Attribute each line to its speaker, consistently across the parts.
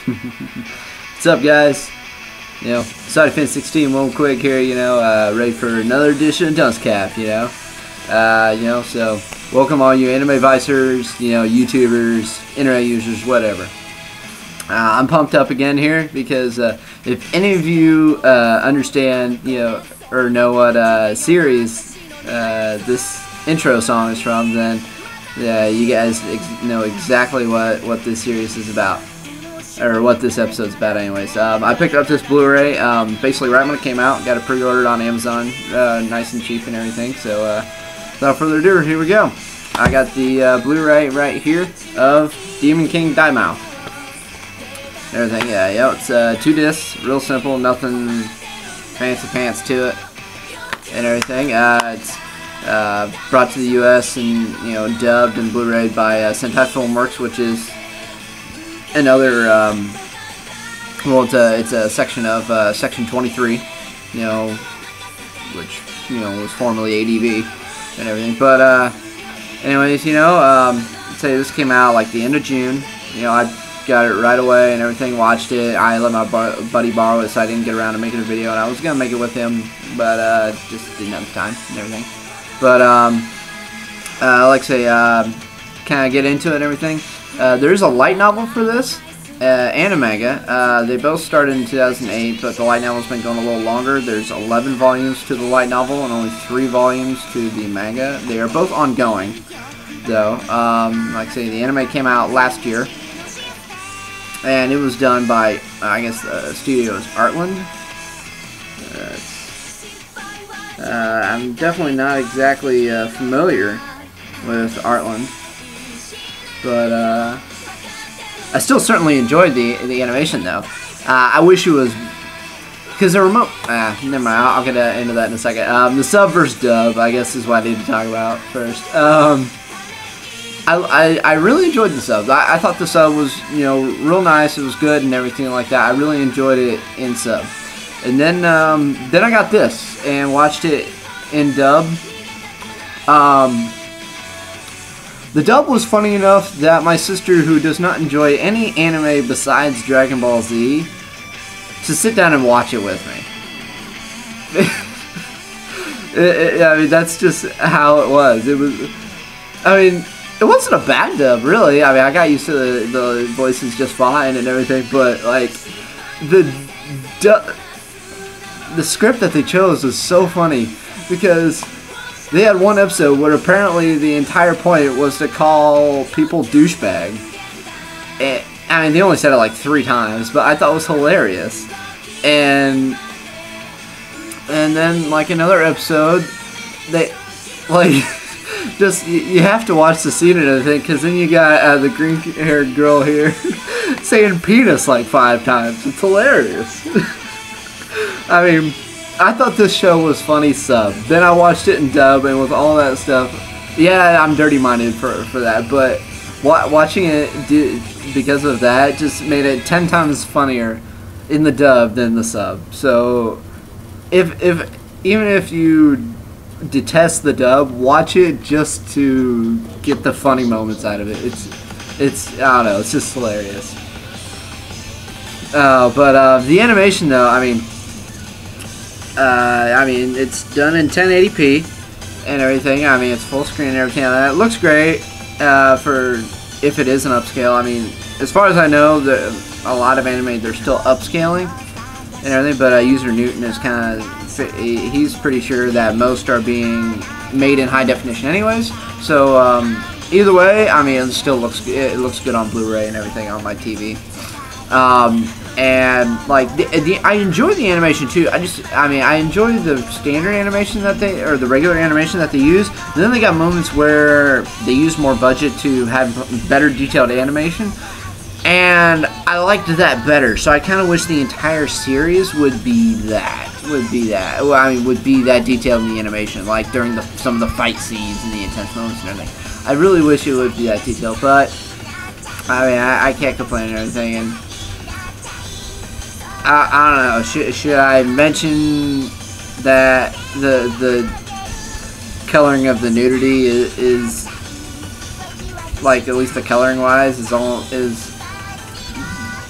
Speaker 1: What's up, guys? You know, Sentai Filmworks 16 real quick here, you know, ready for another edition of Dunce Cap, you know. So welcome all you anime vicers, you know, YouTubers, internet users, whatever. I'm pumped up again here because if any of you understand, you know, or know what series this intro song is from, then yeah, you guys know exactly what this series is about, or what this episode's about anyways. I picked up this Blu-ray basically right when it came out, got it pre-ordered on Amazon, nice and cheap and everything, so without further ado, here we go. I got the Blu-ray right here of Demon King Daimao. Everything, yeah, it's 2 discs, real simple, nothing fancy pants to it and everything. It's brought to the U.S. and, you know, dubbed and Blu-ray by Sentai Filmworks, which is another, well, it's a section of Section 23, you know, which, you know, was formerly ADV and everything. But, anyways, you know, I'd say this came out like the end of June. You know, I got it right away and everything, watched it. I let my buddy borrow it, so I didn't get around to making a video, and I was going to make it with him, but just didn't have the time and everything. But, like I say, kind of get into it and everything. There's a light novel for this, and a manga. They both started in 2008, but the light novel's been going a little longer. There's 11 volumes to the light novel and only 3 volumes to the manga. They are both ongoing, though. Like I say, the anime came out last year, and it was done by, I guess the studio is Artland. I'm definitely not exactly familiar with Artland, but I still certainly enjoyed the animation, though. I wish it was, because the remote, never mind, I'll get into that in a second. The sub versus dub, I guess, is what I need to talk about first. I really enjoyed the sub. I thought the sub was, you know, real nice. It was good and everything like that. I really enjoyed it in sub. And then I got this and watched it in dub. The dub was funny enough that my sister, who does not enjoy any anime besides Dragon Ball Z, to sit down and watch it with me. I mean, that's just how it was. It was, I mean, it wasn't a bad dub, really. I mean, I got used to the voices just fine and everything, but, like, the script that they chose was so funny, because they had one episode where apparently the entire point was to call people douchebag. And, I mean, they only said it like 3 times, but I thought it was hilarious. And then, like, another episode, they, like, just, you have to watch the scene and everything, because then you got the green-haired girl here saying penis like 5 times. It's hilarious. I mean, I thought this show was funny sub. Then I watched it in dub, and with all that stuff, yeah, I'm dirty-minded for that, but watching it because of that just made it 10 times funnier in the dub than the sub. So, even if you detest the dub, watch it just to get the funny moments out of it. It's I don't know, it's just hilarious. But the animation, though, I mean, it's done in 1080p and everything. I mean, it's full screen and everything like that. It looks great for if it is an upscale. I mean, as far as I know, a lot of anime, they're still upscaling and everything, but User Newton is kind of, he's pretty sure that most are being made in high definition anyways. So either way, I mean, it still looks good on Blu-ray and everything on my TV. And like I enjoy the animation too. I enjoy the standard animation that or the regular animation that they use. And then they got moments where they use more budget to have better detailed animation, and I liked that better. So I kind of wish the entire series would be that. Well, I mean, would be that detailed in the animation, like during some of the fight scenes and the intense moments and everything. I really wish it would be that detailed, but I mean, I can't complain and everything. And I don't know. Should I mention that the coloring of the nudity is like, at least the coloring wise, is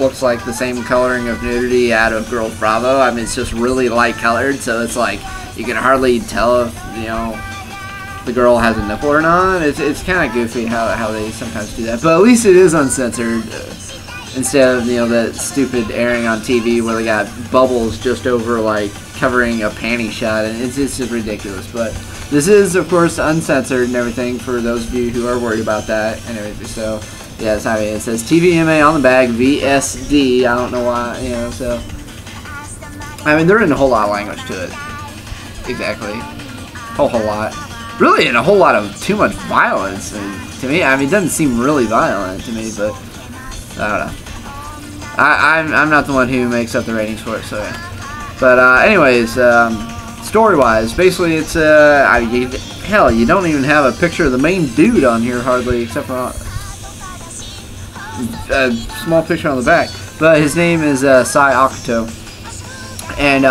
Speaker 1: looks like the same coloring of nudity out of Girls Bravo. I mean, it's just really light colored, so it's like you can hardly tell if, you know, the girl has a nipple or not. It's kind of goofy how they sometimes do that, but at least it is uncensored, instead of, you know, that stupid airing on TV where they got bubbles just over, like, covering a panty shot, and it's just ridiculous. But this is, of course, uncensored and everything for those of you who are worried about that and everything. So yes, I mean, it says TVMA on the bag, VSD. I don't know why, you know. So I mean, they're in a whole lot of language to it. Exactly, whole lot. Really, in a whole lot of too much violence. And to me, I mean, it doesn't seem really violent to me, but I don't know. I'm not the one who makes up the ratings for it, so yeah. But anyways, story-wise, basically it's hell, you don't even have a picture of the main dude on here hardly, except for a small picture on the back. But his name is Sai Akuto, and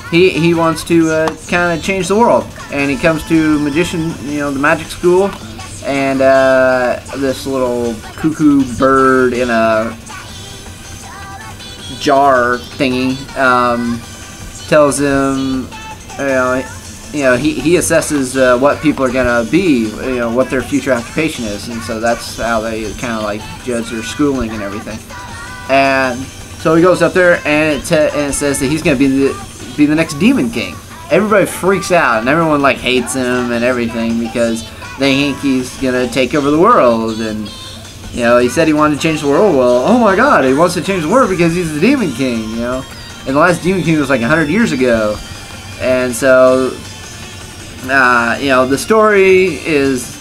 Speaker 1: he wants to kind of change the world, and he comes to magician, you know, the magic school, and this little cuckoo bird in a jar thingy tells him, you know, he assesses what people are gonna be, you know, what their future occupation is, and so that's how they kind of like judge their schooling and everything. And so he goes up there, and it says that he's gonna be the next Demon King. Everybody freaks out, and everyone like hates him and everything because they think he's gonna take over the world. And you know, he said he wanted to change the world. Well, oh my God, he wants to change the world because he's the Demon King, you know. And the last Demon King was like 100 years ago. And so, you know, the story is,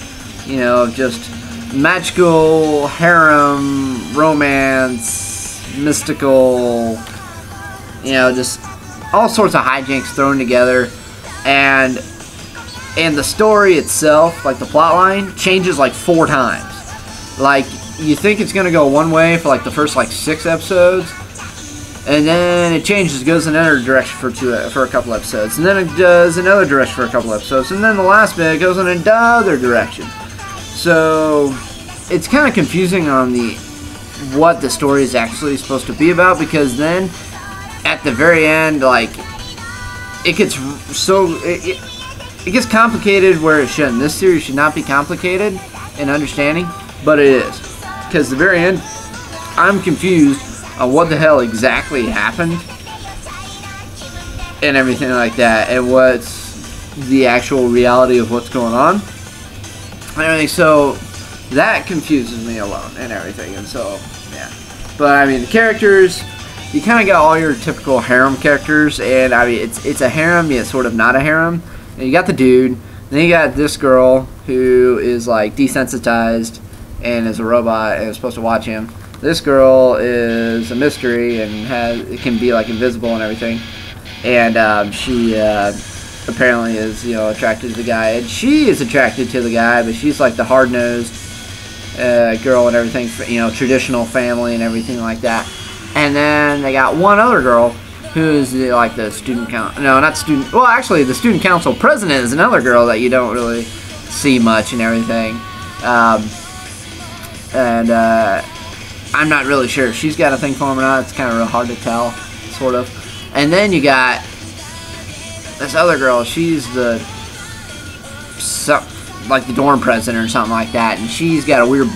Speaker 1: you know, just magical, harem, romance, mystical, you know, just all sorts of hijinks thrown together. And the story itself, like the plot line, changes like 4 times. Like, you think it's going to go one way for like the first like 6 episodes, and then it changes, goes in another direction for a couple episodes, and then it does another direction for a couple episodes, and then the last bit goes in another direction. So it's kind of confusing on what the story is actually supposed to be about, because then at the very end, like, it gets it gets complicated where it shouldn't. This series should not be complicated in understanding, but it is, because the very end, I'm confused on what the hell exactly happened and everything like that, and what's the actual reality of what's going on and everything. So that confuses me alone and everything. And so yeah, but I mean, the characters, you kind of got all your typical harem characters, and I mean, it's a harem yet sort of not a harem. And you got the dude, then you got this girl who is like desensitized and is a robot and is supposed to watch him. This girl is a mystery and can be like invisible and everything. And she apparently is, you know, attracted to the guy, and she is attracted to the guy, but she's like the hard-nosed girl and everything, you know, traditional family and everything like that. And then they got one other girl who's like the student council. No, not student. Well, actually, the student council president is another girl that you don't really see much and everything. I'm not really sure if she's got a thing for him or not. It's kind of real hard to tell, sort of. And then you got this other girl. She's like the dorm president or something like that, and she's got a weird.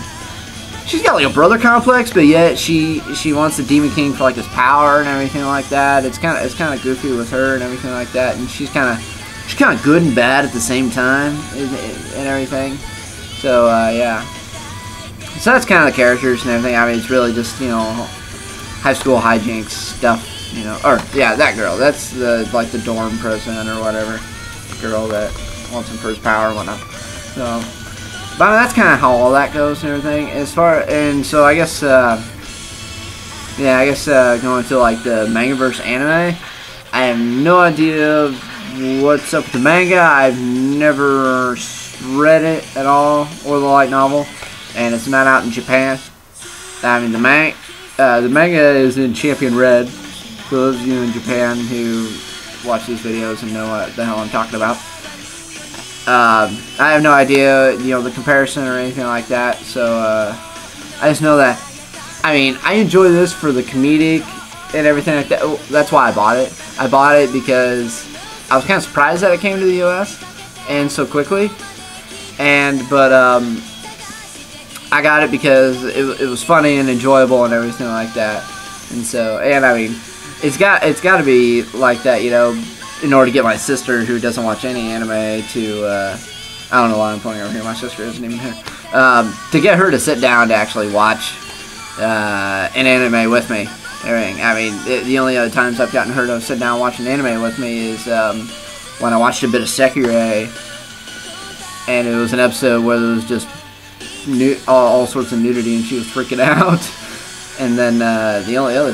Speaker 1: She's got like a brother complex, but yet she wants the Demon King for like his power and everything like that. It's kind of goofy with her and everything like that, and she's kind of good and bad at the same time and everything. So yeah. So that's kind of the characters and everything. I mean, it's really just, you know, high school hijinks stuff, you know. Or yeah, that girl. That's like the dorm president or whatever girl that wants him for his power and whatnot. So. But I mean, that's kind of how all that goes and everything. And so I guess, going to like the Mangaverse anime, I have no idea what's up with the manga. I've never read it at all, or the light novel, and it's not out in Japan. I mean, the manga is in Champion Red. For those of you in Japan who watch these videos and know what the hell I'm talking about. I have no idea, you know, the comparison or anything like that, so, I just know that I mean, I enjoy this for the comedic and everything like that. That's why I bought it. I bought it because I was kind of surprised that it came to the U.S. and so quickly. But I got it because it was funny and enjoyable and everything like that. And so, and I mean, it's got to be like that, you know, in order to get my sister, who doesn't watch any anime, to I don't know why I'm pointing over here. My sister isn't even here. To get her to sit down to actually watch an anime with me. Everything. I mean, the only other times I've gotten her to sit down and watch an anime with me is when I watched a bit of Sekirei, and it was an episode where there was just all sorts of nudity, and she was freaking out. And then the only other,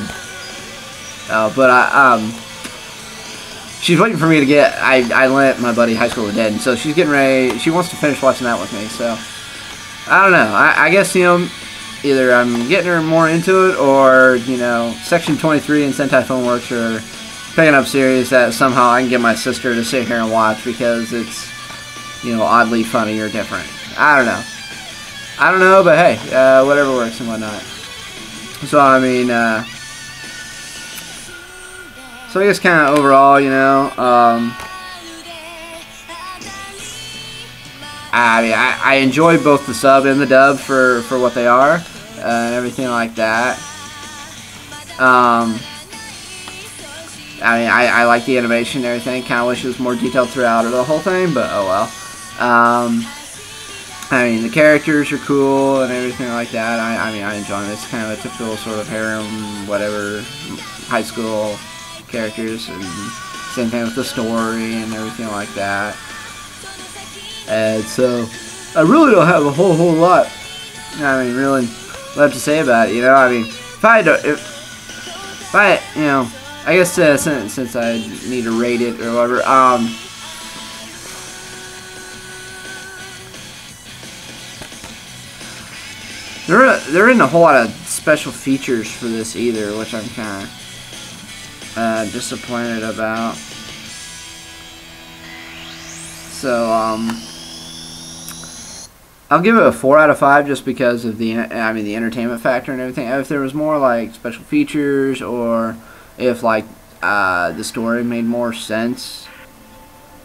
Speaker 1: she's waiting for me to get. I lent my buddy High School of the Dead, and so she's getting ready. She wants to finish watching that with me. So I don't know. I guess, you know, either I'm getting her more into it, or, you know, Section 23 and Sentai Filmworks are picking up series that somehow I can get my sister to sit here and watch because it's, you know, oddly funny or different. I don't know. But hey, whatever works and whatnot. So I mean, so I guess kind of overall, you know, I mean, I enjoy both the sub and the dub for what they are, and everything like that. I mean, I like the animation and everything. Kind of wish it was more detailed throughout the whole thing, but oh well. I mean, the characters are cool and everything like that. I mean, I enjoy them. It's kind of a typical sort of harem, whatever, high school characters, and same thing with the story and everything like that. And so, I really don't have a whole lot, I mean, really left to say about it, you know. I mean, if I, you know, I guess since I need to rate it or whatever, there isn't a whole lot of special features for this either, which I'm kind of disappointed about. So, I'll give it a 4 out of 5 just because of the entertainment factor and everything. If there was more like special features, or if like the story made more sense,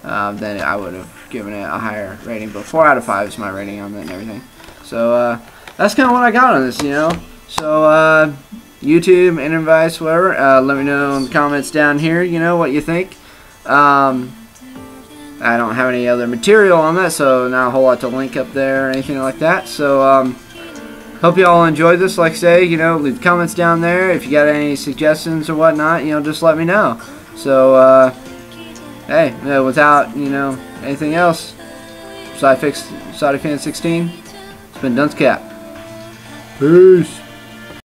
Speaker 1: then I would have given it a higher rating. But 4 out of 5 is my rating on it and everything. So that's kind of what I got on this, you know. So YouTube, Internet Vice, whatever. Let me know in the comments down here, you know, what you think. I don't have any other material on that, so not a whole lot to link up there or anything like that. So hope you all enjoyed this. Like I say, you know, leave comments down there. If you got any suggestions or whatnot, you know, just let me know. So hey, without, you know, anything else, Sci-Fan 16, it's been Dunce Cap. Peace.